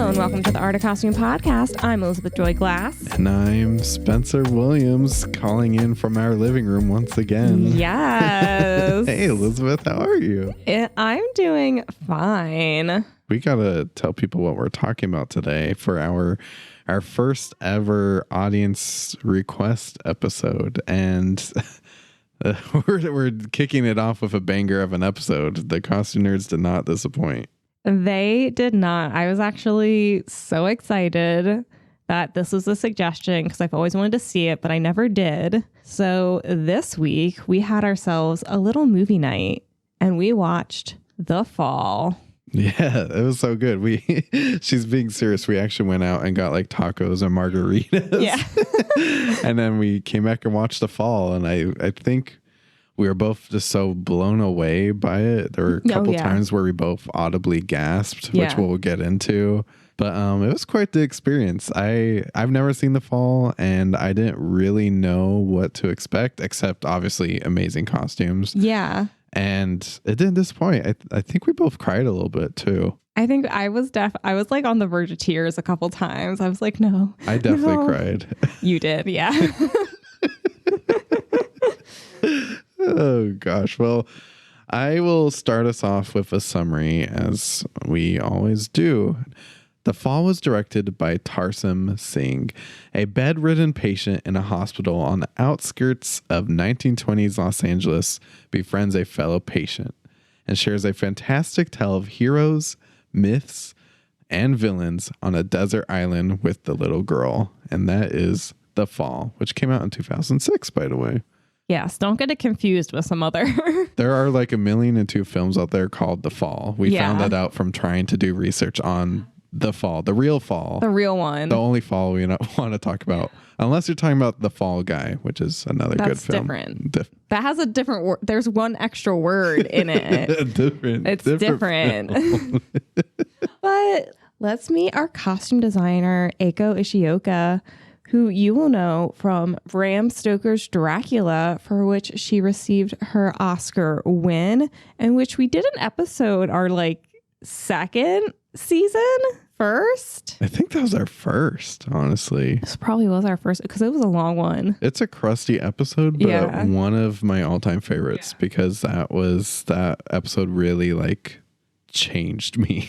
and welcome to the Art of Costume Podcast. I'm Elizabeth Joy Glass. And I'm Spencer Williams, calling in from our living room once again. Yes. Hey, Elizabeth, how are you? I'm doing fine. We gotta tell people what we're talking about today for our first ever audience request episode, and we're kicking it off with a banger of an episode. The Costume Nerds did not disappoint. They did not. I was actually so excited that this was a suggestion because I've always wanted to see it, but I never did. So this week we had ourselves a little movie night and we watched The Fall. Yeah, it was so good. She's being serious. We actually went out and got like tacos and margaritas. Yeah. And then we came back and watched The Fall. And I think we were both just so blown away by it. There were a couple times where we both audibly gasped, which we'll get into. But it was quite the experience. I've never seen The Fall, and I didn't really know what to expect, except obviously amazing costumes. Yeah. And it didn't disappoint. I think we both cried a little bit too. I think I was like on the verge of tears a couple times. I was like, no. I definitely cried. You did, yeah. Oh gosh. Well, I will start us off with a summary as we always do. The Fall was directed by Tarsem Singh, a bedridden patient in a hospital on the outskirts of 1920s Los Angeles befriends a fellow patient and shares a fantastic tale of heroes, myths, and villains on a desert island with the little girl. And that is The Fall, which came out in 2006, by the way. Yes, don't get it confused with some other. There are like 1,000,002 films out there called The Fall. We found that out from trying to do research on The Fall, the real Fall. The real one. The only Fall we want to talk about. Unless you're talking about The Fall Guy, which is another good film. That's different. That has a different word. There's one extra word in it. It's different. But let's meet our costume designer, Eiko Ishioka, who you will know from Bram Stoker's Dracula, for which she received her Oscar win, and which we did an episode our second season. First? I think that was our first, honestly. This probably was our first because it was a long one. It's a crusty episode, but one of my all-time favorites because that episode really changed me.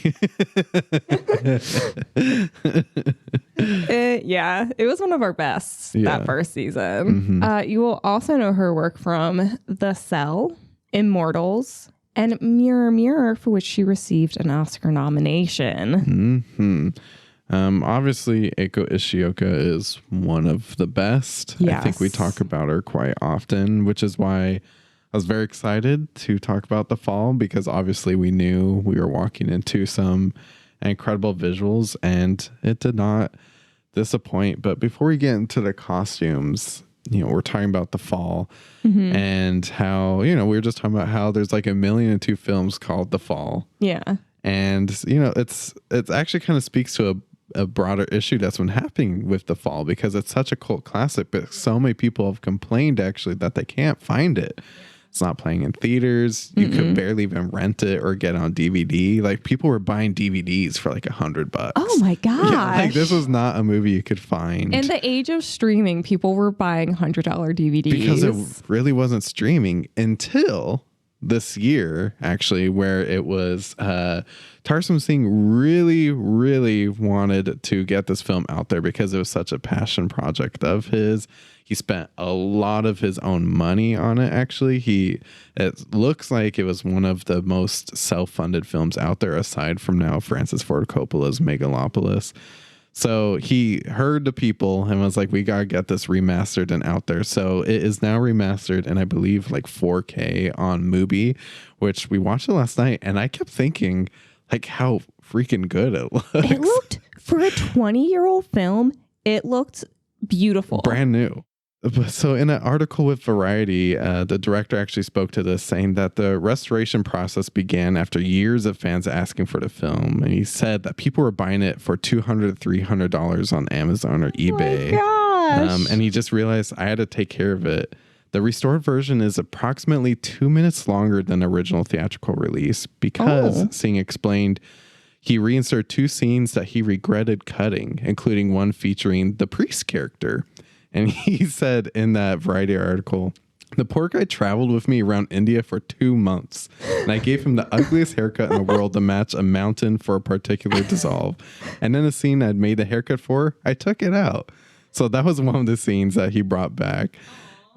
It was one of our best that first season. Mm-hmm. You will also know her work from The Cell, Immortals, and Mirror Mirror, for which she received an Oscar nomination. Mm-hmm. Obviously, Eiko Ishioka is one of the best. Yes. I think we talk about her quite often, which is why I was very excited to talk about The Fall, because obviously we knew we were walking into some incredible visuals, and it did not disappoint. But before we get into the costumes, we're talking about The Fall and how, we were just talking about how there's 1,000,002 films called The Fall. Yeah. And, it actually kind of speaks to a broader issue that's been happening with The Fall, because it's such a cult classic, but so many people have complained actually that they can't find it. It's not playing in theaters. You could barely even rent it or get on DVD. People were buying DVDs for $100. Oh my gosh. Yeah, this was not a movie you could find. In the age of streaming, people were buying $100 DVDs. Because it really wasn't streaming until this year, actually, where it was Tarsem Singh really, really wanted to get this film out there because it was such a passion project of his. He spent a lot of his own money on it, actually. It looks like it was one of the most self-funded films out there, aside from now Francis Ford Coppola's Megalopolis. So he heard the people and was like, we got to get this remastered and out there. So it is now remastered, and I believe 4K on MUBI, which we watched it last night. And I kept thinking how freaking good it looks. It looked, for a 20-year-old film, it looked beautiful. Brand new. So in an article with Variety, the director actually spoke to this, saying that the restoration process began after years of fans asking for the film. And he said that people were buying it for $200 to $300 on Amazon or eBay. Oh my gosh. And he just realized I had to take care of it. The restored version is approximately 2 minutes longer than the original theatrical release because, Singh explained, He reinserted 2 scenes that he regretted cutting, including one featuring the priest character. And he said in that Variety article, the poor guy traveled with me around India for 2 months, and I gave him the ugliest haircut in the world to match a mountain for a particular dissolve. And in the scene I'd made the haircut for, I took it out. So that was one of the scenes that he brought back.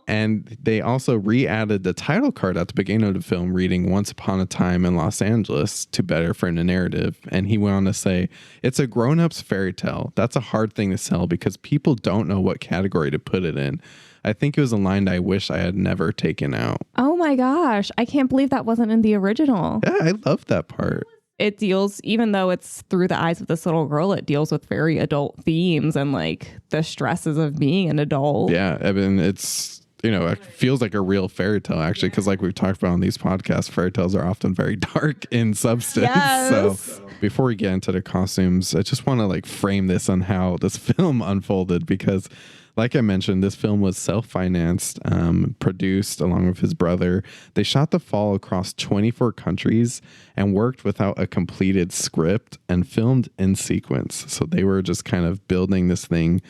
And they also re-added the title card at the beginning of the film reading Once Upon a Time in Los Angeles to better frame the narrative. And he went on to say, it's a grown-up's fairy tale. That's a hard thing to sell because people don't know what category to put it in. I think it was a line I wish I had never taken out. Oh my gosh. I can't believe that wasn't in the original. Yeah, I love that part. It deals, even though it's through the eyes of this little girl, it deals with very adult themes and like the stresses of being an adult. Yeah, I mean, it's... it feels like a real fairy tale, actually, because like we've talked about on these podcasts, fairy tales are often very dark in substance. Yes. So before we get into the costumes, I just want to like frame this on how this film unfolded, because like I mentioned, this film was self-financed, produced along with his brother. They shot The Fall across 24 countries and worked without a completed script and filmed in sequence. So they were just kind of building this thing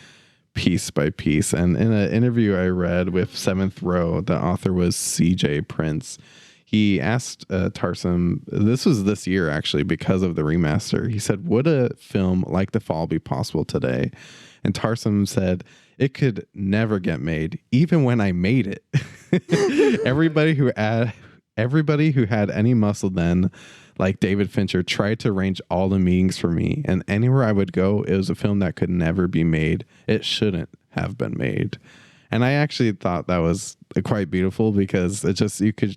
piece by piece. And in an interview I read with Seventh Row, the author was CJ Prince. He asked Tarsem, this was this year actually because of the remaster. He said, would a film like The Fall be possible today? And Tarsem said, it could never get made, even when I made it. Everybody who had any muscle then, like David Fincher, tried to arrange all the meetings for me, and anywhere I would go, it was a film that could never be made. It shouldn't have been made. And I actually thought that was quite beautiful, because it just, you could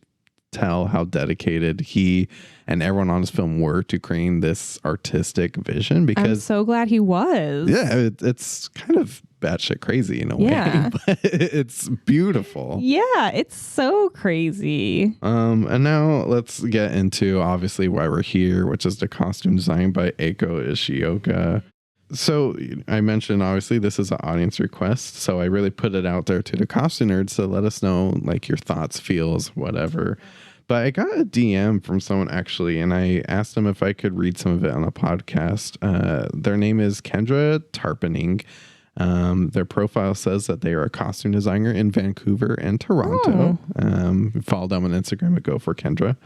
tell how dedicated he and everyone on his film were to creating this artistic vision. Because I'm so glad he was. Yeah, it's kind of batshit crazy in a way, but it's beautiful. Yeah, it's so crazy. And now let's get into obviously why we're here, which is the costume design by Eiko Ishioka. So I mentioned obviously this is an audience request, so I really put it out there to the costume nerds to let us know like your thoughts, feels, whatever. But I got a DM from someone actually, and I asked them if I could read some of it on a podcast. Their name is Kendra Tarpening. Their profile says that they are a costume designer in Vancouver and Toronto. Follow them on Instagram at Go for Kendra.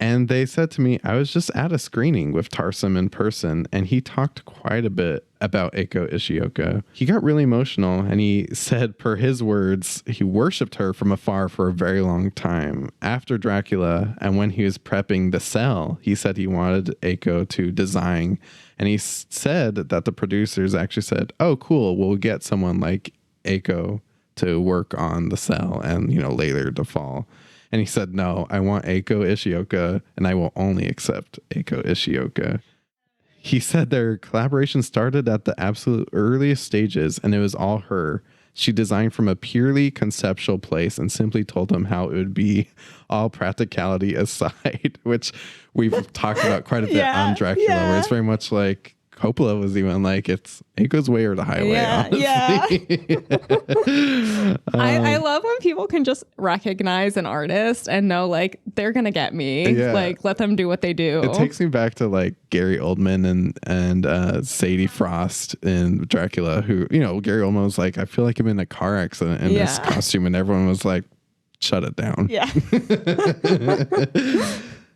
And they said to me, I was just at a screening with Tarsem in person, and he talked quite a bit about Eiko Ishioka. He got really emotional, and he said, per his words, he worshipped her from afar for a very long time. After Dracula, and when he was prepping The Cell, he said he wanted Eiko to design. And he said that the producers actually said, oh, cool, we'll get someone like Eiko to work on The Cell and, later The Fall. And he said, no, I want Eiko Ishioka, and I will only accept Eiko Ishioka. He said their collaboration started at the absolute earliest stages, and it was all her. She designed from a purely conceptual place and simply told him how it would be, all practicality aside, which we've talked about quite a bit on Dracula, where it's very much like Coppola was even like, it's Eiko's way or the highway, honestly. I love when people can just recognize an artist and know, like, they're going to get me. Yeah. Like, let them do what they do. It takes me back to, like, Gary Oldman and Sadie Frost in Dracula, who, Gary Oldman was like, I feel like I'm in a car accident in this costume, and everyone was like, shut it down. Yeah.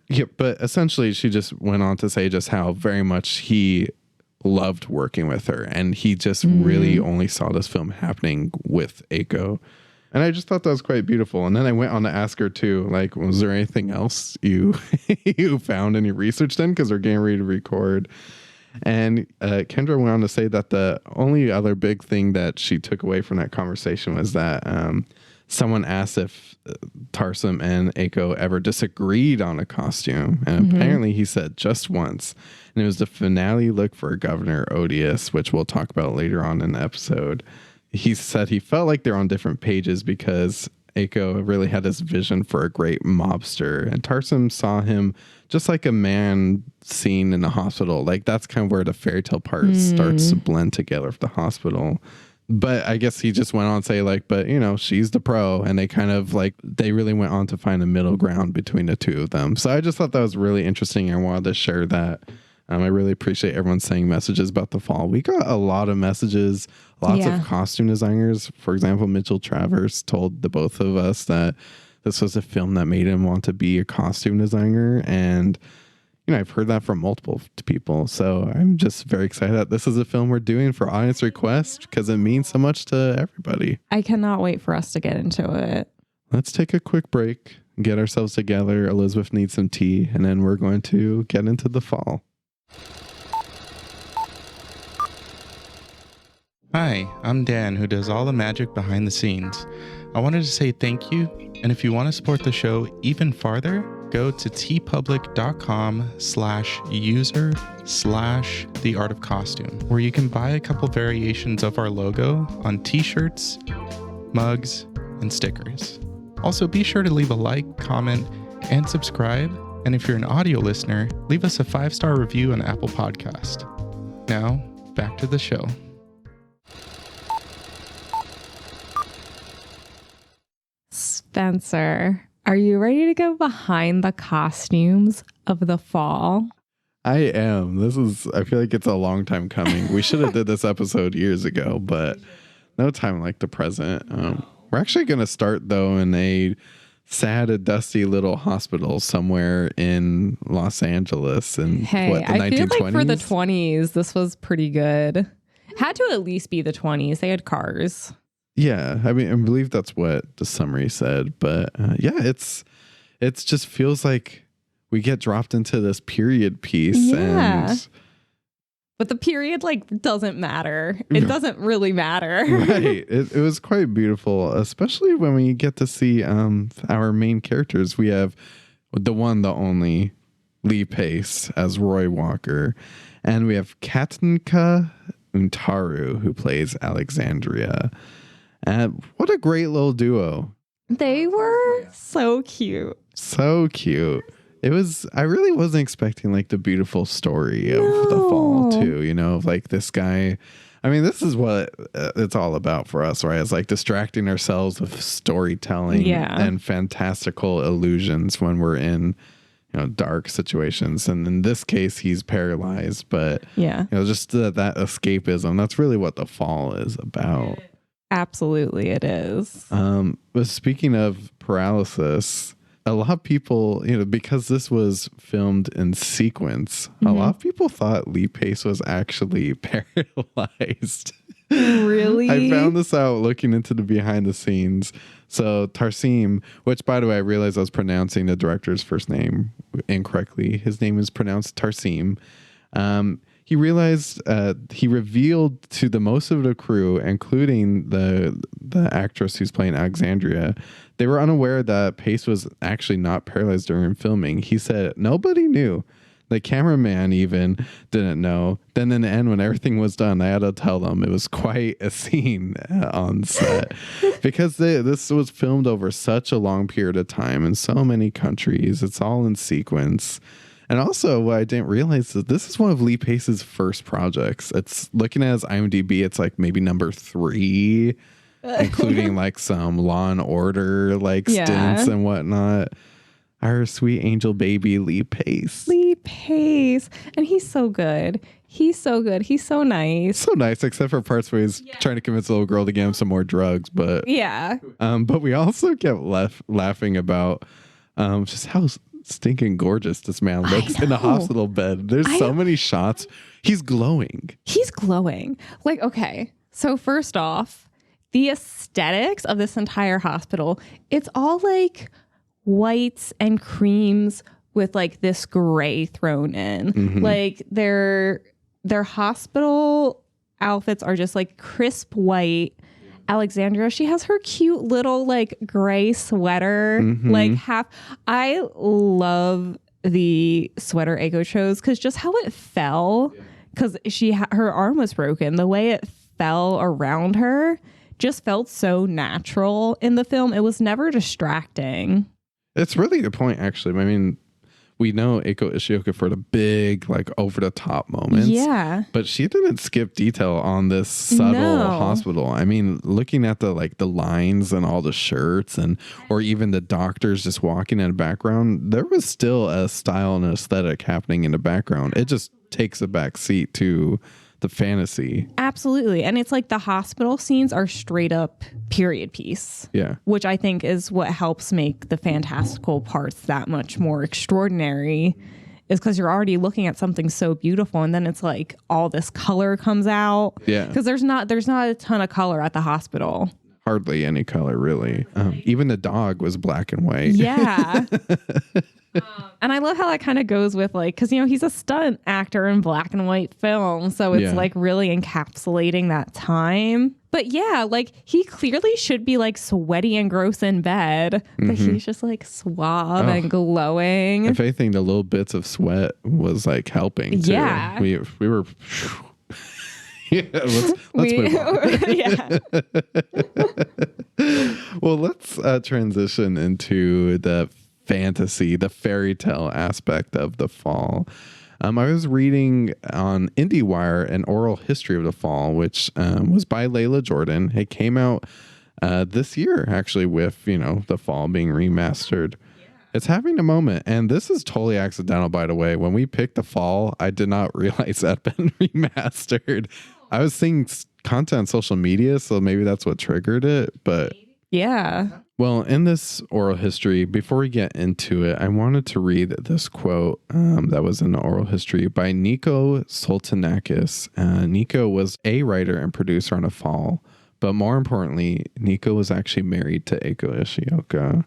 Yeah, but essentially she just went on to say just how very much he loved working with her, and he just really only saw this film happening with Eiko. And I just thought that was quite beautiful. And then I went on to ask her too, like, was there anything else you found in your research then? Because we're getting ready to record. And Kendra went on to say that the only other big thing that she took away from that conversation was that someone asked if Tarsem and Eiko ever disagreed on a costume. And apparently he said just once. And it was the finale look for Governor Odious, which we'll talk about later on in the episode. He said he felt like they're on different pages because Eiko really had this vision for a great mobster. And Tarsem saw him just like a man seen in a hospital. Like, that's kind of where the fairy tale part starts to blend together with the hospital. But I guess he just went on to say like, but you know, she's the pro, and they kind of like, they really went on to find a middle ground between the two of them. So I just thought that was really interesting. I wanted to share that. I really appreciate everyone saying messages about the fall. We got a lot of messages, lots of costume designers. For example, Mitchell Travers told the both of us that this was a film that made him want to be a costume designer. And, you know, I've heard that from multiple people. So I'm just very excited that this is a film we're doing for audience request because it means so much to everybody. I cannot wait for us to get into it. Let's take a quick break, get ourselves together. Elizabeth needs some tea, and then we're going to get into the fall. Hi, I'm Dan, who does all the magic behind the scenes. I wanted to say thank you, and if you want to support the show even farther, go to tpublic.com/user/theartofcostume, where you can buy a couple variations of our logo on t-shirts, mugs, and stickers. Also, be sure to leave a like, comment, and subscribe. And if you're an audio listener, leave us a 5-star review on Apple Podcast. Now, back to the show. Spencer, are you ready to go behind the costumes of the fall? I am. I feel like it's a long time coming. We should have did this episode years ago, but no time like the present. We're actually going to start, though, in a sad and dusty little hospital somewhere in Los Angeles in the 1920s? I feel like for the 20s, this was pretty good. Had to at least be the 20s. They had cars. Yeah, I mean, I believe that's what the summary said. But yeah, it's just feels like we get dropped into this period piece. Yeah. But the period doesn't matter. It doesn't really matter. Right. It was quite beautiful, especially when we get to see our main characters. We have the one, the only Lee Pace as Roy Walker. And we have Katinka Untaru, who plays Alexandria. And what a great little duo. They were so cute. So cute. I really wasn't expecting the beautiful story of the fall too, this guy. I mean, this is what it's all about for us, right? It's distracting ourselves with storytelling and fantastical illusions when we're in, dark situations. And in this case, he's paralyzed, but just that escapism. That's really what the fall is about. Absolutely, it is. But speaking of paralysis, a lot of people, because this was filmed in sequence, a lot of people thought Lee Pace was actually paralyzed. Really? I found this out looking into the behind the scenes. So Tarsem, which by the way, I realized I was pronouncing the director's first name incorrectly. His name is pronounced Tarsem. He realized he revealed to the most of the crew, including the actress who's playing Alexandria, they were unaware that Pace was actually not paralyzed during filming. He said nobody knew. The cameraman even didn't know. Then in the end, when everything was done, I had to tell them. It was quite a scene on set because this was filmed over such a long period of time in so many countries. It's all in sequence. And also, what I didn't realize is this is one of Lee Pace's first projects. It's looking at his IMDb, it's maybe number 3, including some Law and Order stints and whatnot. Our sweet angel baby, Lee Pace. Lee Pace. And he's so good. He's so good. He's so nice. So nice, except for parts where he's trying to convince the little girl to give him some more drugs. But but we also kept laughing about just how stinking gorgeous this man looks in a hospital bed. There's so many shots. He's glowing. Okay. So first off, the aesthetics of this entire hospital, it's all whites and creams with this gray thrown in. Mm-hmm. Their hospital outfits are just crisp white. Alexandria, she has her cute little gray sweater. Mm-hmm. I love the sweater Eiko chose because just how it fell, because her arm was broken. The way it fell around her just felt so natural in the film. It was never distracting. It's really the point, actually. I mean, we know Eiko Ishioka for the big, like over the top moments. Yeah. But she didn't skip detail on this subtle hospital. I mean, looking at the lines and all the shirts or even the doctors just walking in the background, there was still a style and aesthetic happening in the background. It just takes a back seat to the fantasy. Absolutely. And it's like the hospital scenes are straight up period piece. Yeah. Which I think is what helps make the fantastical parts that much more extraordinary, is because you're already looking at something so beautiful, and then it's like all this color comes out. Yeah. Because there's not a ton of color at the hospital. Hardly any color, really. Even the dog was black and white. Yeah. And I love how that kind of goes with like, because, he's a stunt actor in black and white film. So it's like really encapsulating that time. But yeah, like he clearly should be like sweaty and gross in bed, but he's just like suave and glowing. If anything, the little bits of sweat was like helping too. Yeah. We were... Yeah, let's move on. Yeah. Well, let's transition into the fantasy, the fairy tale aspect of the fall. I was reading on IndieWire an oral history of the fall, which was by Layla Jordan. It came out this year, actually, with, the fall being remastered. It's having a moment, and this is totally accidental, by the way. When we picked the fall, I did not realize that had been remastered. I was seeing content on social media, so maybe that's what triggered it, but... Yeah. Well, in this oral history, before we get into it, I wanted to read this quote that was in the oral history by Nikos Soultanakis. Nikos was a writer and producer on The Fall, but more importantly, Nikos was actually married to Eiko Ishioka.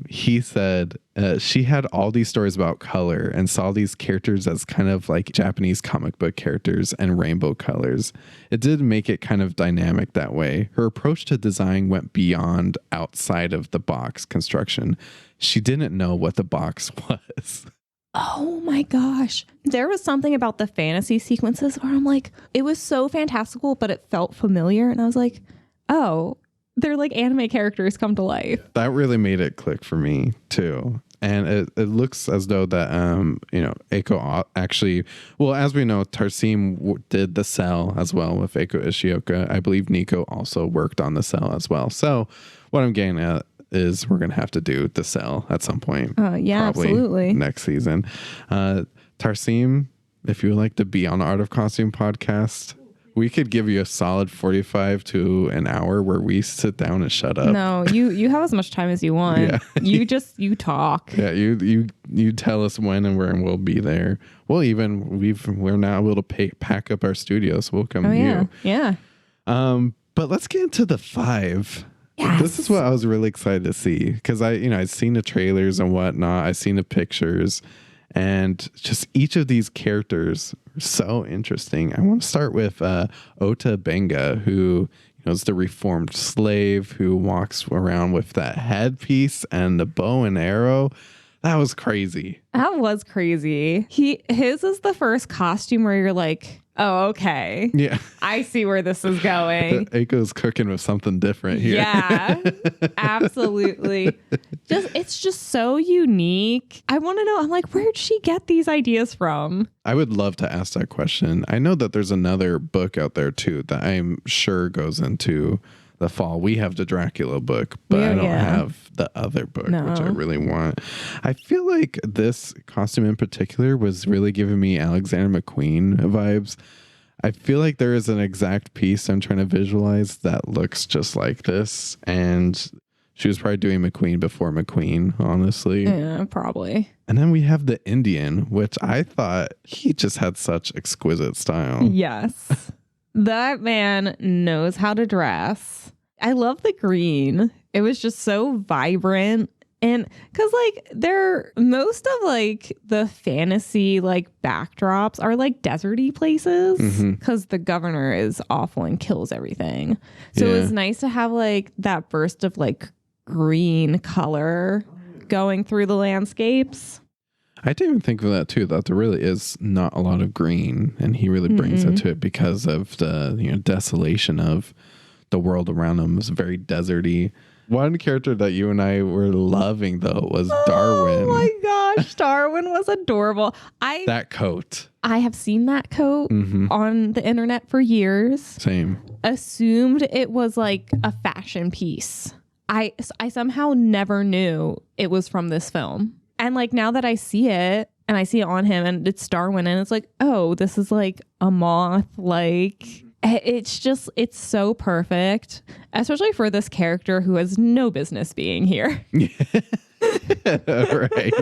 He said she had all these stories about color and saw these characters as kind of like Japanese comic book characters and rainbow colors. It did make it kind of dynamic that way. Her approach to design went beyond outside of the box construction. She didn't know what the box was. Oh my gosh. There was something about the fantasy sequences where I'm like, it was so fantastical, but it felt familiar. And I was like, oh, they're like anime characters come to life. That really made it click for me too. And it looks as though that, Eiko actually, well, as we know, Tarsem did the cell as well with Eiko Ishioka. I believe Nikos also worked on the cell as well. So what I'm getting at is we're going to have to do the cell at some point. Yeah, absolutely. Next season. Tarsem, if you would like to be on the Art of Costume podcast, we could give you a solid 45 to an hour where we sit down and shut up. No, you have as much time as you want. Yeah. You talk. Yeah, you tell us when and where, and we'll be there. Well, we're now able to pack up our studio, so we'll come to you. Yeah. But let's get into the 5. Yes. This is what I was really excited to see, because I'd seen the trailers and whatnot. I've seen the pictures, and just each of these characters are so interesting. I want to start with Otta Benga, who is the reformed slave who walks around with that headpiece and the bow and arrow. That was crazy. That was crazy. His is the first costume where you're like, oh, okay. Yeah. I see where this is going. Eiko's cooking with something different here. Yeah, absolutely. It's just so unique. I want to know, I'm like, where'd she get these ideas from? I would love to ask that question. I know that there's another book out there too that I'm sure goes into the fall. We have the Dracula book, but I don't have the other book, which I really want. I feel like this costume in particular was really giving me Alexander McQueen vibes. I feel like there is an exact piece I'm trying to visualize that looks just like this, and she was probably doing McQueen before McQueen, honestly. Yeah, probably. And then we have the Indian, which I thought he just had such exquisite style. Yes. That man knows how to dress. I love the green. It was just so vibrant. And because most of the fantasy backdrops are deserty places because the governor is awful and kills everything. So it was nice to have that burst of green color going through the landscapes. I didn't even think of that too, that there really is not a lot of green, and he really brings it to it because of the desolation of the world around him. Is very deserty. One character that you and I were loving though was Darwin. Oh my gosh, Darwin was adorable. That coat. I have seen that coat on the internet for years. Same. Assumed it was like a fashion piece. I somehow never knew it was from this film. And like now that I see it and I see it on him and it's Darwin and it's like, oh, this is like a moth. Like it's so perfect, especially for this character who has no business being here. Right.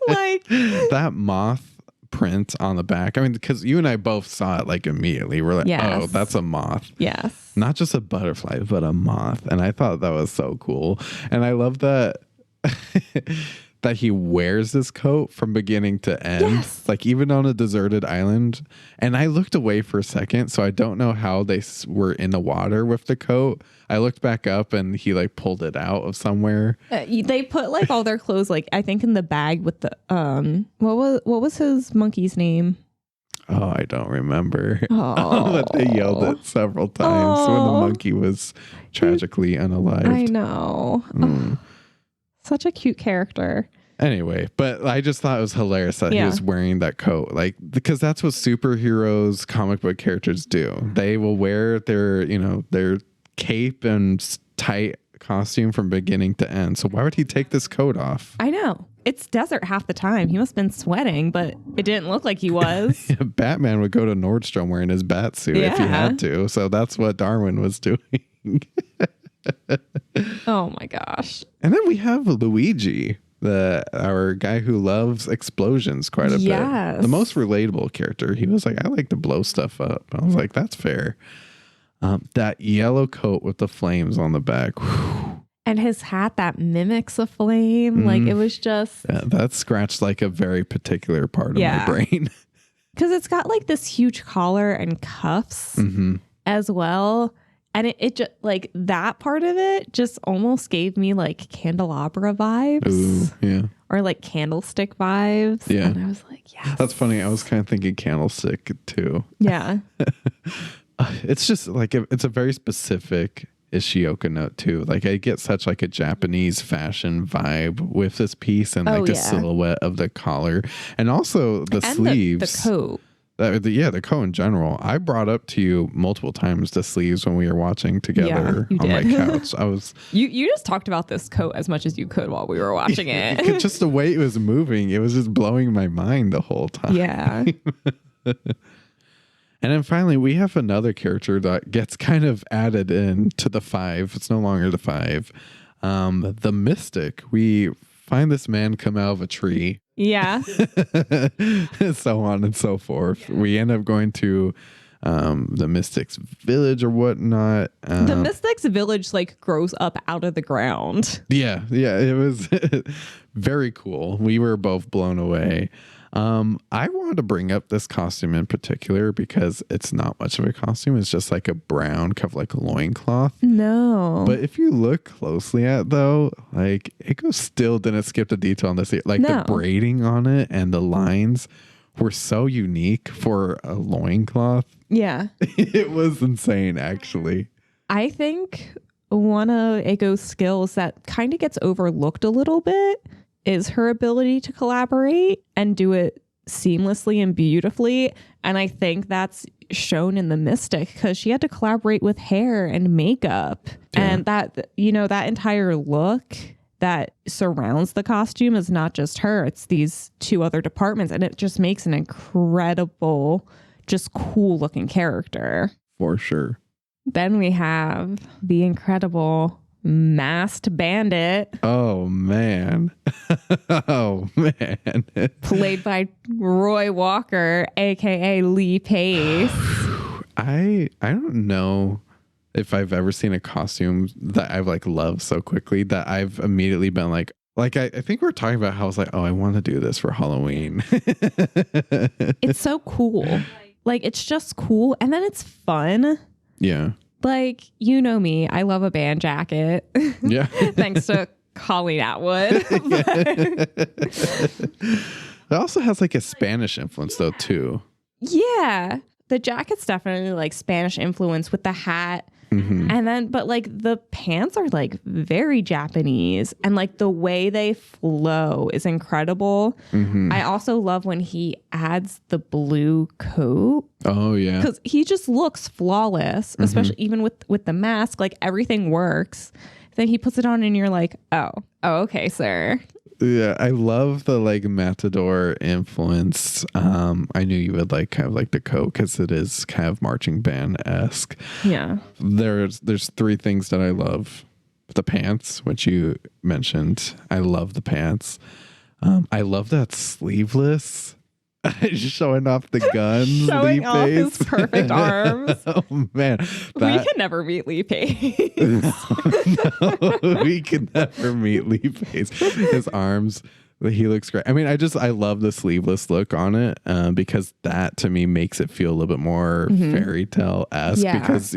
Like that moth print on the back. I mean, because you and I both saw it like immediately. We're like, yes. Oh, that's a moth. Yes. Not just a butterfly, but a moth. And I thought that was so cool. And I love that that he wears this coat from beginning to end. Yes. Like even on a deserted island. And I looked away for a second, so I don't know how they were in the water with the coat. I looked back up and he like pulled it out of somewhere. They put like all their clothes, like I think in the bag with the what was his monkey's name? Oh, I don't remember. Oh. But they yelled it several times when the monkey was tragically unalived. I know. Such a cute character. Anyway, but I just thought it was hilarious that he was wearing that coat. Like, because that's what superheroes, comic book characters do. They will wear their cape and tight costume from beginning to end. So why would he take this coat off? I know. It's desert half the time. He must have been sweating, but it didn't look like he was. Batman would go to Nordstrom wearing his bat suit if he had to. So that's what Darwin was doing. Oh my gosh. And then we have Luigi, our guy who loves explosions quite a bit. The most relatable character. He was like, I like to blow stuff up. I was like, that's fair. That yellow coat with the flames on the back. Whew. And his hat that mimics a flame. Like it was just. Yeah, that scratched like a very particular part of my brain. Because it's got like this huge collar and cuffs as well. And it just like that part of it just almost gave me like candelabra vibes. Ooh, yeah. Or like candlestick vibes. Yeah. And I was like, yes. That's funny. I was kind of thinking candlestick too. Yeah. It's just like it's a very specific Ishioka note too. Like I get such like a Japanese fashion vibe with this piece and like the silhouette of the collar and also the sleeves. The coat. The coat in general. I brought up to you multiple times the sleeves when we were watching together on my couch. I was you just talked about this coat as much as you could while we were watching it. Just the way it was moving, it was just blowing my mind the whole time. Yeah. And then finally, we have another character that gets kind of added in to the 5. It's no longer the 5. The Mystic. We find this man come out of a tree. Yeah. So on and so forth. We end up going to the Mystic's village or whatnot. The Mystic's village like grows up out of the ground. Yeah. It was very cool. We were both blown away. I wanted to bring up this costume in particular because it's not much of a costume. It's just like a brown kind of like loincloth. No. But if you look closely at though, like Eiko still didn't skip the detail on this. Like the braiding on it and the lines were so unique for a loincloth. Yeah. It was insane actually. I think one of Eiko's skills that kind of gets overlooked a little bit is her ability to collaborate and do it seamlessly and beautifully. And I think that's shown in the Mystic because she had to collaborate with hair and makeup. And that, that entire look that surrounds the costume is not just her. It's these 2 other departments. And it just makes an incredible, just cool looking character. For sure. Then we have the incredible Masked Bandit. Oh man. Played by Roy Walker, aka Lee Pace. I don't know if I've ever seen a costume that I've like loved so quickly that I've immediately been like I think we're talking about how I was like, oh, I want to do this for Halloween. It's so cool. Like it's just cool and then it's fun. Yeah. Like, you know me, I love a band jacket. Yeah. Thanks to Colleen Atwood. It also has like a Spanish influence though, too. Yeah. The jacket's definitely like Spanish influence with the hat And then, but like the pants are like very Japanese, and like the way they flow is incredible. I also love when he adds the blue coat. Oh yeah, because he just looks flawless, especially even with the mask. Like everything works. Then he puts it on, and you're like, oh, okay, sir. Yeah, I love the like Matador influence. I knew you would like kind of like the coat because it is kind of marching band-esque. Yeah. There's three things that I love. The pants, which you mentioned. I love the pants. I love that sleeveless. Showing off the guns. Showing off his perfect arms. Oh man. We can never meet Lee Pace. No, we can never meet Lee Pace. His arms, he looks great. I mean, I love the sleeveless look on it because that to me makes it feel a little bit more fairy tale-esque because,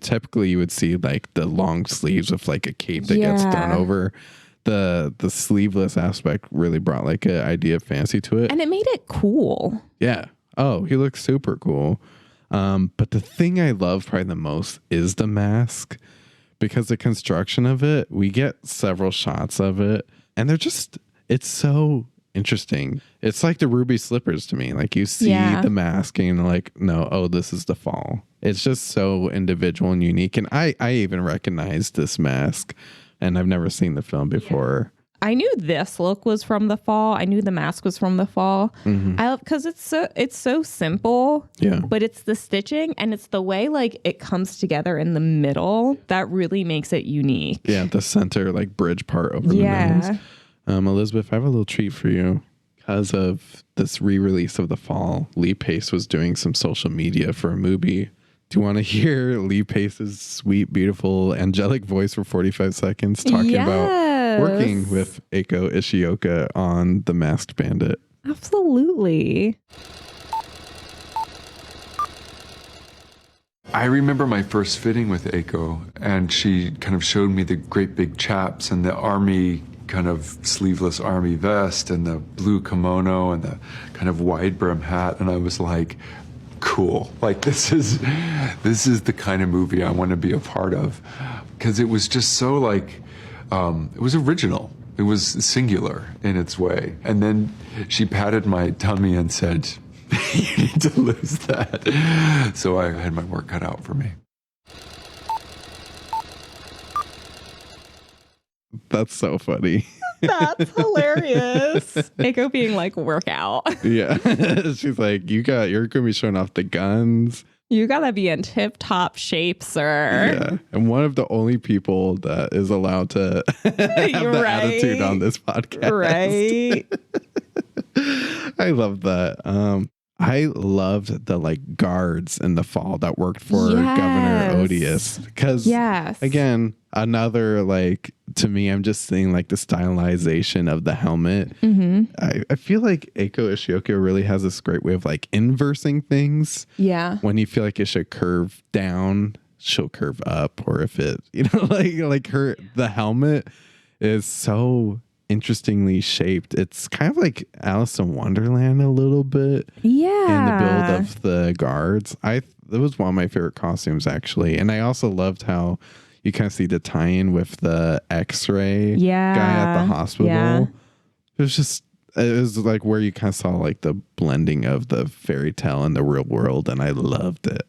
typically you would see like the long sleeves with like a cape that gets thrown over. The sleeveless aspect really brought like an idea of fancy to it. And it made it cool. Yeah. Oh, he looks super cool. But the thing I love probably the most is the mask because the construction of it, we get several shots of it and it's so interesting. It's like the ruby slippers to me. Like you see the mask and you're like, no, this is the fall. It's just so individual and unique. And I even recognize this mask. And I've never seen the film before. I knew this look was from the fall. I knew the mask was from the fall. I love because it's so simple. Yeah. But it's the stitching and it's the way like it comes together in the middle that really makes it unique. Yeah, the center like bridge part over the nose. Elizabeth, I have a little treat for you. Because of this re-release of the fall, Lee Pace was doing some social media for a MUBI. Do you want to hear Lee Pace's sweet, beautiful, angelic voice for 45 seconds talking about working with Eiko Ishioka on The Masked Bandit? Absolutely. I remember my first fitting with Eiko, and she kind of showed me the great big chaps and the army kind of sleeveless army vest and the blue kimono and the kind of wide brim hat, and I was like, cool, like this is the kind of movie I want to be a part of, because it was just so like it was original, it was singular in its way. And then she patted my tummy and said, you need to lose that. So I had my work cut out for me. That's so funny. That's hilarious. Eiko being like, work out. Yeah. She's like, you're going to be showing off the guns. You got to be in tip-top shape, sir. Yeah. And one of the only people that is allowed to have the attitude on this podcast. Right. I love that. I loved the like guards in the fall that worked for Governor Odious. Because again, another like, to me, I'm just seeing like the stylization of the helmet. I feel like Eiko Ishioka really has this great way of like inversing things. Yeah. When you feel like it should curve down, she'll curve up. Or if it, the helmet is so interestingly shaped. It's kind of like Alice in Wonderland a little bit. Yeah. In the build of the guards. It was one of my favorite costumes actually. And I also loved how you kind of see the tie-in with the X-ray guy at the hospital. Yeah. It was like where you kind of saw like the blending of the fairy tale and the real world, and I loved it.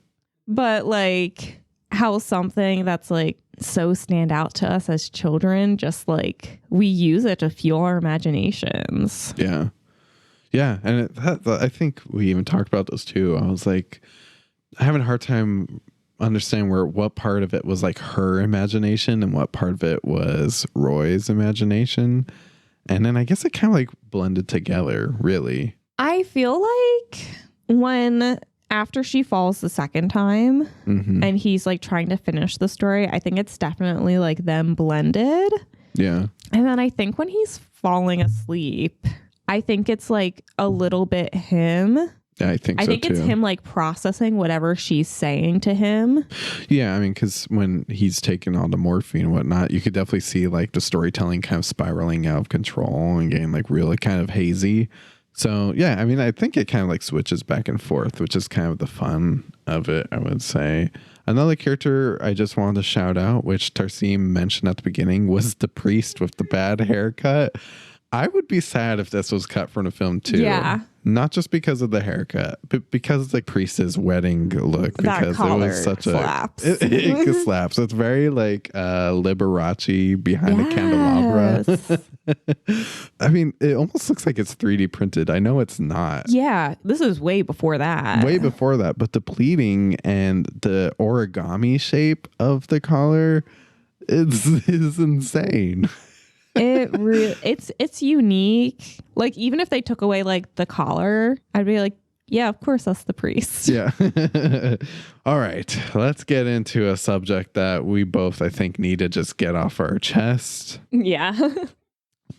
But like how something that's like so stand out to us as children, just like we use it to fuel our imaginations. Yeah. Yeah. And I think we even talked about those too. I was like, having a hard time understanding what part of it was like her imagination and what part of it was Roy's imagination. And then I guess it kind of like blended together, really. I feel like after she falls the second time and he's like trying to finish the story, I think it's definitely like them blended. Yeah. And then I think when he's falling asleep, I think it's like a little bit him. Yeah, I think it's him like processing whatever she's saying to him. Yeah, I mean, because when he's taking all the morphine and whatnot, you could definitely see like the storytelling kind of spiraling out of control and getting like really kind of hazy. So, yeah, I mean, I think it kind of like switches back and forth, which is kind of the fun of it, I would say. Another character I just wanted to shout out, which Tarsem mentioned at the beginning, was the priest with the bad haircut. I would be sad if this was cut from the film too. Yeah. Not just because of the haircut, but because of the priest's wedding look. That because it was such slaps. it slaps. It's very like Liberace behind a candelabra. I mean, it almost looks like it's 3D printed. I know it's not. Yeah, this is way before that. Way before that, but the pleating and the origami shape of the collar is insane. It's unique. Like, even if they took away like the collar, I'd be like, yeah, of course that's the priest. Yeah. All right, let's get into a subject that we both, I think, need to just get off our chest. Yeah.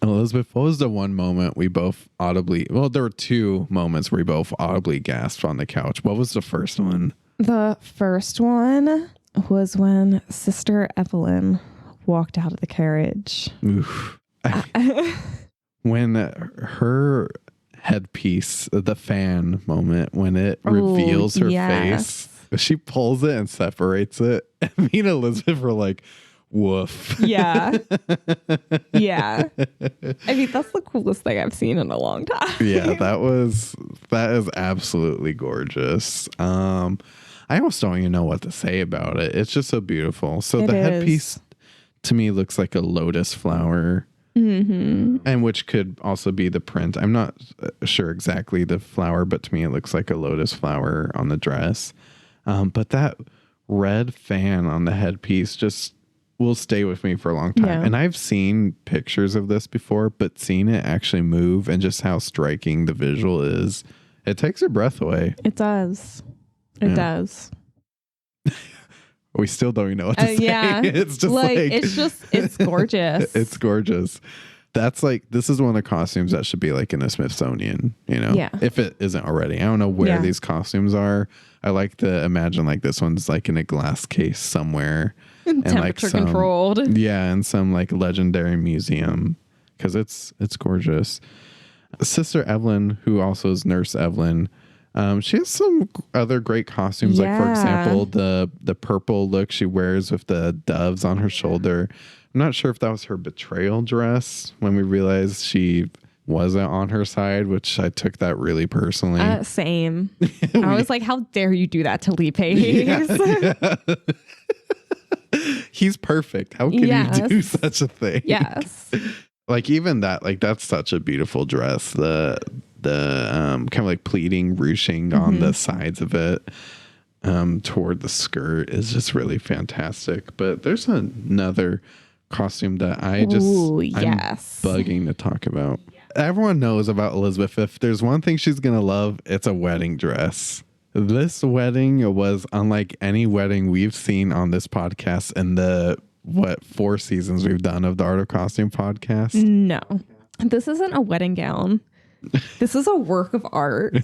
Elizabeth, what was the one moment we both audibly, well, there were two moments where we both audibly gasped on the couch. What was the first one? The first one was when Sister Evelyn walked out of the carriage. Oof. When her headpiece, the fan moment, when it reveals her face, she pulls it and separates it. Me and Elizabeth were like, woof. Yeah. Yeah. I mean, that's the coolest thing I've seen in a long time. Yeah, that is absolutely gorgeous. I almost don't even know what to say about it. It's just so beautiful. So the headpiece to me looks like a lotus flower. Mm-hmm. And which could also be the print. I'm not sure exactly the flower, but to me it looks like a lotus flower on the dress. But that red fan on the headpiece just will stay with me for a long time. Yeah. And I've seen pictures of this before, but seeing it actually move and just how striking the visual is, it takes your breath away. It does. It does. We still don't even know what to say. Yeah. It's just like it's gorgeous. It's gorgeous. That's like, this is one of the costumes that should be like in the Smithsonian, you know? Yeah. If it isn't already. I don't know where these costumes are. I like to imagine like this one's like in a glass case somewhere. And temperature like controlled. Yeah, in some like legendary museum. Because it's gorgeous. Sister Evelyn, who also is Nurse Evelyn, she has some other great costumes. Like, for example, the purple look she wears with the doves on her shoulder. I'm not sure if that was her betrayal dress when we realized she wasn't on her side, which I took that really personally. Same. I was like, how dare you do that to Lee Pace? Yeah. He's perfect. How can you do such a thing? Yes. Like, even that, like, that's such a beautiful dress. The kind of like pleating ruching on the sides of it toward the skirt is just really fantastic. But there's another costume that I'm bugging to talk about. Everyone knows about Elizabeth. If there's one thing she's gonna love, it's a wedding dress. This wedding was unlike any wedding we've seen on this podcast in the 4 seasons we've done of the Art of Costume podcast. No, this isn't a wedding gown. This is a work of art.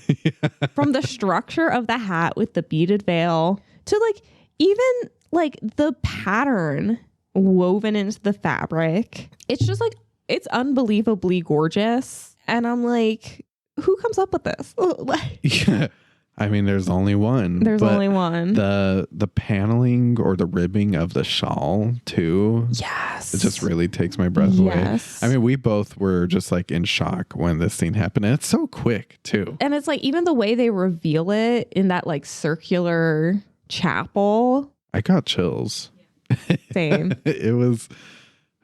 From the structure of the hat with the beaded veil to like even like the pattern woven into the fabric. It's just like, it's unbelievably gorgeous. And I'm like, who comes up with this? Yeah. I mean, there's only one. There's only one. The paneling or the ribbing of the shawl too. Yes. It just really takes my breath away. I mean, we both were just like in shock when this scene happened. And it's so quick too. And it's like, even the way they reveal it in that like circular chapel. I got chills. Same. It was,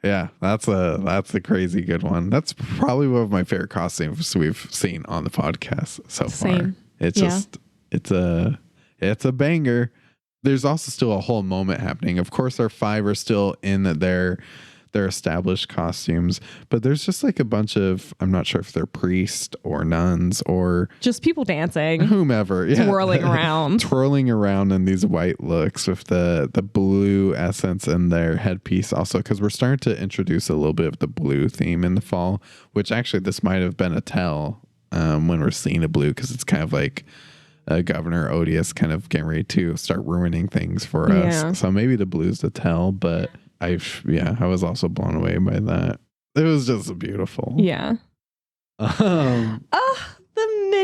yeah, that's a crazy good one. That's probably one of my favorite costumes we've seen on the podcast so far. It's just, it's a banger. There's also still a whole moment happening. Of course, our 5 are still in their established costumes, but there's just like a bunch of, I'm not sure if they're priests or nuns or just people dancing, whomever, twirling around in these white looks with the blue essence in their headpiece also, because we're starting to introduce a little bit of the blue theme in the fall, which actually this might have been a tell when we're seeing a blue, because it's kind of like Governor Odious kind of getting ready to start ruining things for us. So maybe the blue's the tell, but I was also blown away by that. It was just beautiful. Yeah.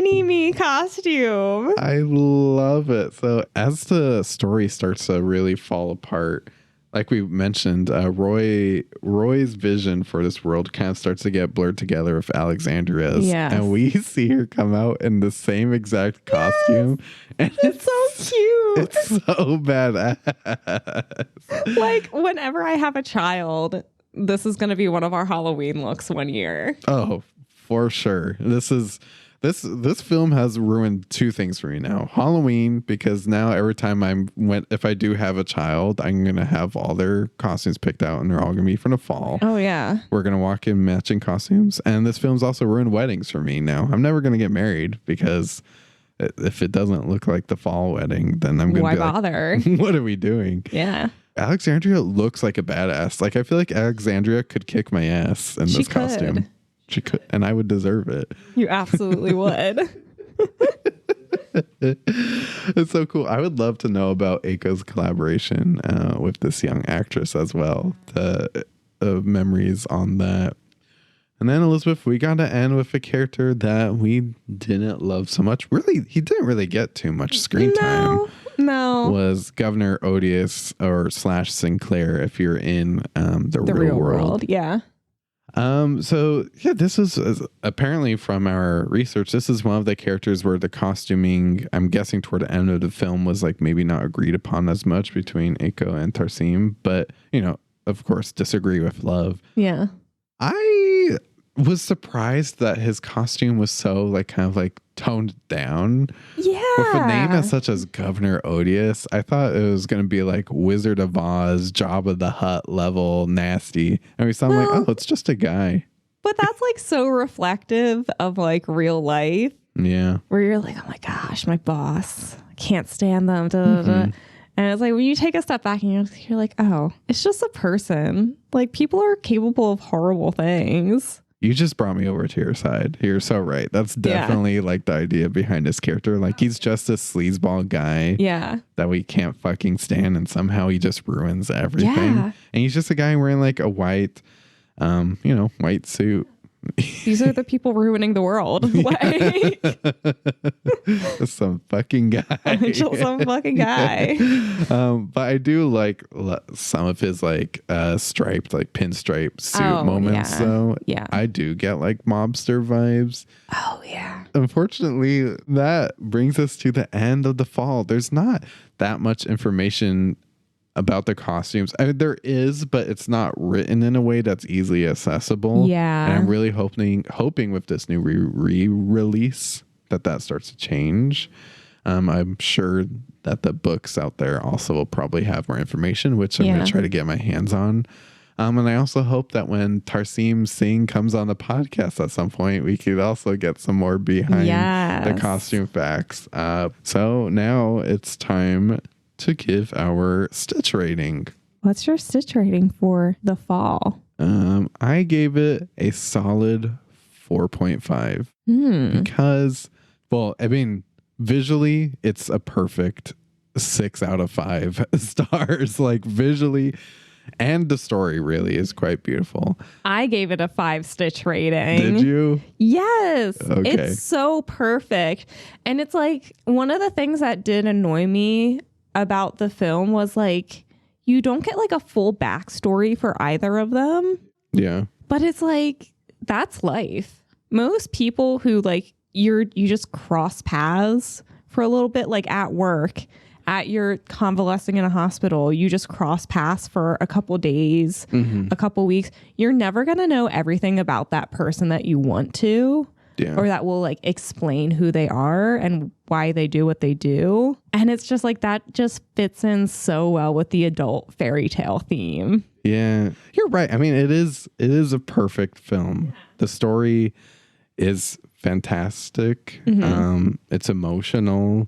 mini-me costume. I love it. So as the story starts to really fall apart, like we mentioned, Roy's vision for this world kind of starts to get blurred together with Alexandria's. Yes. And we see her come out in the same exact costume. And It's so cute. It's so badass. Like, whenever I have a child, this is going to be one of our Halloween looks one year. Oh, for sure. This film has ruined two things for me now. Halloween, because now every time if I do have a child, I'm gonna have all their costumes picked out, and they're all gonna be from the fall. Oh yeah, we're gonna walk in matching costumes, and this film's also ruined weddings for me now. I'm never gonna get married because if it doesn't look like the fall wedding, then I'm gonna why be bother? Like, what are we doing? Yeah. Alexandria looks like a badass. Like I feel like Alexandria could kick my ass in this costume. She could, and I would deserve it. You absolutely would. It's so cool. I would love to know about Eiko's collaboration with this young actress as well. The memories on that. And then Elizabeth, we got to end with a character that we didn't love so much. Really, he didn't really get too much screen time. No. Was Governor Odious or / Sinclair if you're in the real world. Yeah. So yeah, this is apparently from our research, this is one of the characters where the costuming, I'm guessing toward the end of the film, was like maybe not agreed upon as much between Eiko and Tarsem, but of course disagree with love. Yeah. I was surprised that his costume was so like kind of like toned down. Yeah. With a name as such as Governor Odious, I thought it was going to be like Wizard of Oz, Jabba the Hutt level nasty. And we saw like, oh, it's just a guy. But that's like so reflective of like real life. Yeah. Where you're like, oh my gosh, my boss, I can't stand them. Da, da, da. And it's like when you take a step back and you're like, oh, it's just a person. Like people are capable of horrible things. You just brought me over to your side. You're so right. That's definitely like the idea behind his character. Like he's just a sleazeball guy that we can't fucking stand, and somehow he just ruins everything. Yeah. And he's just a guy wearing like a white, white suit. These are the people ruining the world. Like, some fucking guy. Just some fucking guy. But I do like some of his like striped, like pinstripe suit moments. So yeah, I do get like mobster vibes. Oh yeah. Unfortunately, that brings us to the end of the fall. There's not that much information about the costumes. I mean, there is, but it's not written in a way that's easily accessible. Yeah. And I'm really hoping with this new re-release that starts to change. I'm sure that the books out there also will probably have more information, which I'm going to try to get my hands on. And I also hope that when Tarsem Singh comes on the podcast at some point, we could also get some more behind the costume facts. So now it's time to give our Stitch rating. What's your Stitch rating for the fall? I gave it a solid 4.5 because, well, I mean, visually, it's a perfect 6 out of 5 stars. Like visually, and the story really is quite beautiful. I gave it a 5 Stitch rating. Did you? Yes. Okay. It's so perfect. And it's like one of the things that did annoy me about the film was like you don't get like a full backstory for either of them. Yeah. But it's like that's life. Most people who like you just cross paths for a little bit, like at work, you're convalescing in a hospital, you just cross paths for a couple days, a couple weeks. You're never gonna know everything about that person that you want to. Yeah. Or that will like explain who they are and why they do what they do. And it's just like that just fits in so well with the adult fairy tale theme. Yeah, you're right. I mean, it is a perfect film. The story is fantastic. It's emotional.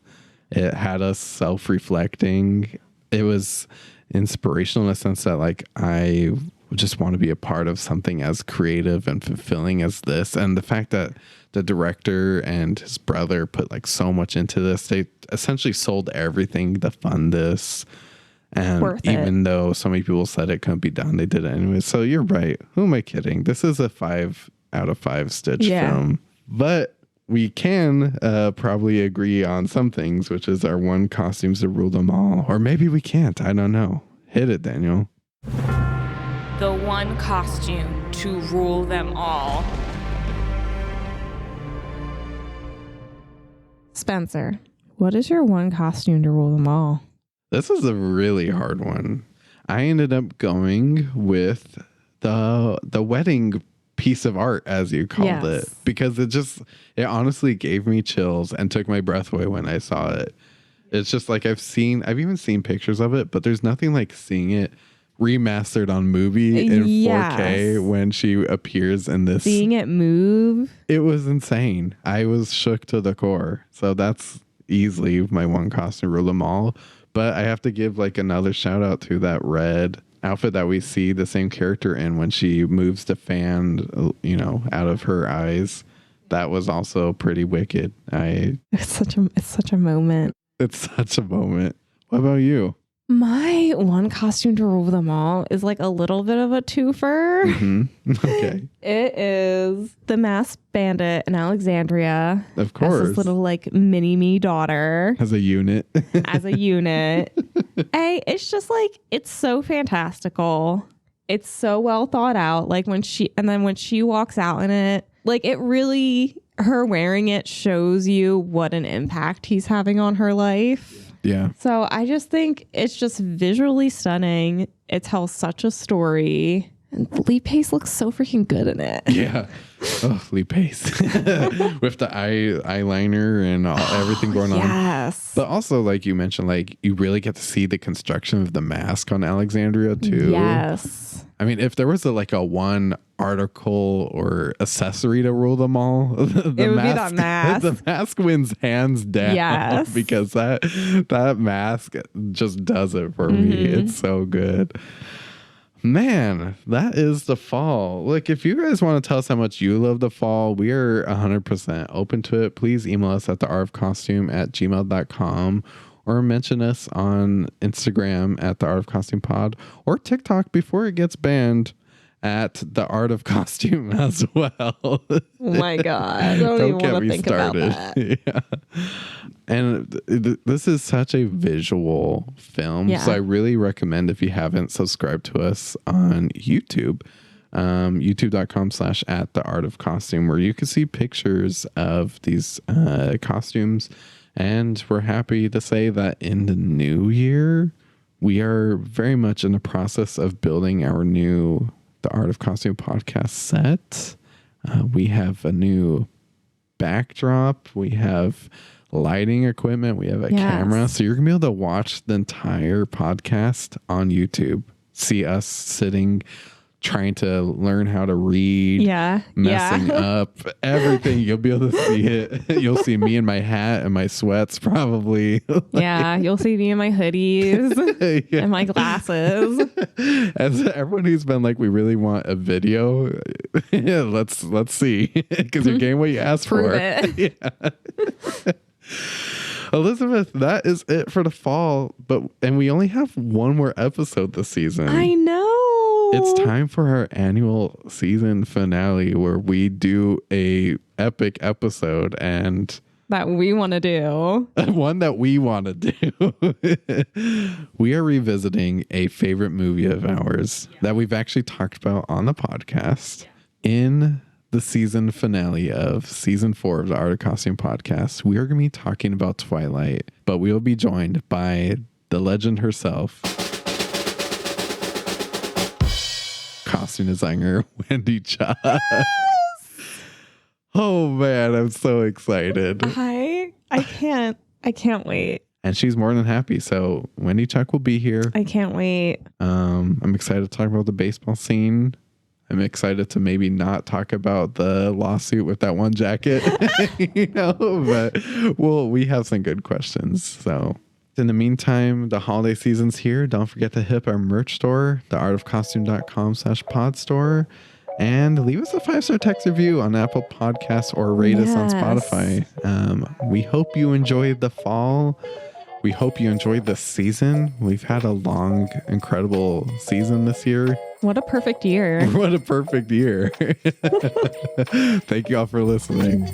It had us self-reflecting. It was inspirational in the sense that like I just want to be a part of something as creative and fulfilling as this. And the fact that the director and his brother put like so much into this, they essentially sold everything to fund this. And even though so many people said it couldn't be done, they did it anyway. So you're right. Who am I kidding? This is a 5 out of 5 Stitch film. But we can probably agree on some things, which is our one costumes to rule them all. Or maybe we can't. I don't know. Hit it, Daniel. The one costume to rule them all. Spencer, what is your one costume to rule them all? This is a really hard one. I ended up going with the wedding piece of art, as you called it, because it honestly gave me chills and took my breath away when I saw it. It's just like I've even seen pictures of it, but there's nothing like seeing it remastered on MUBI in 4K when she appears in this. Seeing it move. It was insane. I was shook to the core. So that's easily my one costume to rule them all. But I have to give like another shout out to that red outfit that we see the same character in when she moves the fan, out of her eyes. That was also pretty wicked. It's such a moment. It's such a moment. What about you? My one costume to rule them all is like a little bit of a twofer. Mm-hmm. Okay. It is the Masked Bandit in Alexandria. Of course. As this little like mini me daughter. As a unit. It's just like, it's so fantastical. It's so well thought out. Like when she walks out in it, like it really, her wearing it shows you what an impact he's having on her life. Yeah. So I just think it's just visually stunning. It tells such a story. And Lee Pace looks so freaking good in it. Yeah. Oh, Lee Pace. With the eyeliner and everything going on. Yes. But also, like you mentioned, like you really get to see the construction of the mask on Alexandria too. Yes. I mean, if there was a one article or accessory to rule them all, it would be that mask. The mask wins hands down. Yes. Because that mask just does it for me. It's so good. Man, that is the fall. Look, if you guys want to tell us how much you love the fall, we are 100% open to it. Please email us at theartofcostume@gmail.com or mention us on Instagram at theartofcostumepod or TikTok before it gets banned at the Art of Costume as well. Oh my God. I don't even want to think about that. Yeah. And this is such a visual film. Yeah. So I really recommend, if you haven't subscribed to us on YouTube, youtube.com/@theartofcostume, where you can see pictures of these costumes. And we're happy to say that in the new year, we are very much in the process of building our new The Art of Costume podcast set. We have a new backdrop. We have lighting equipment. We have a camera. So you're going to be able to watch the entire podcast on YouTube. See us sitting, trying to learn how to read, messing up everything. You'll be able to see it. You'll see me in my hat and my sweats probably. You'll see me in my hoodies and my glasses. As everyone who's been like, we really want a video. Let's see, because you're getting what you asked for. It. Elizabeth, that is it for the fall, and we only have one more episode this season. I know. It's time for our annual season finale, where we do a epic episode and that we want to do. One that we want to do. We are revisiting a favorite movie of ours that we've actually talked about on the podcast in the season finale of season 4 of the Art of Costume podcast. We are going to be talking about Twilight, but we will be joined by the legend herself, costume designer Wendy Cha. Yes! Oh man, I'm so excited. I can't wait. And she's more than happy. So Wendy Chuck will be here. I can't wait. I'm excited to talk about the baseball scene. I'm excited to maybe not talk about the lawsuit with that one jacket, but we have some good questions. So in the meantime, the holiday season's here. Don't forget to hit our merch store, theartofcostume.com/pod store, and leave us a 5-star text review on Apple Podcasts or rate us on Spotify. We hope you enjoyed the fall. We hope you enjoyed this season. We've had a long, incredible season this year. What a perfect year. What a perfect year. Thank you all for listening.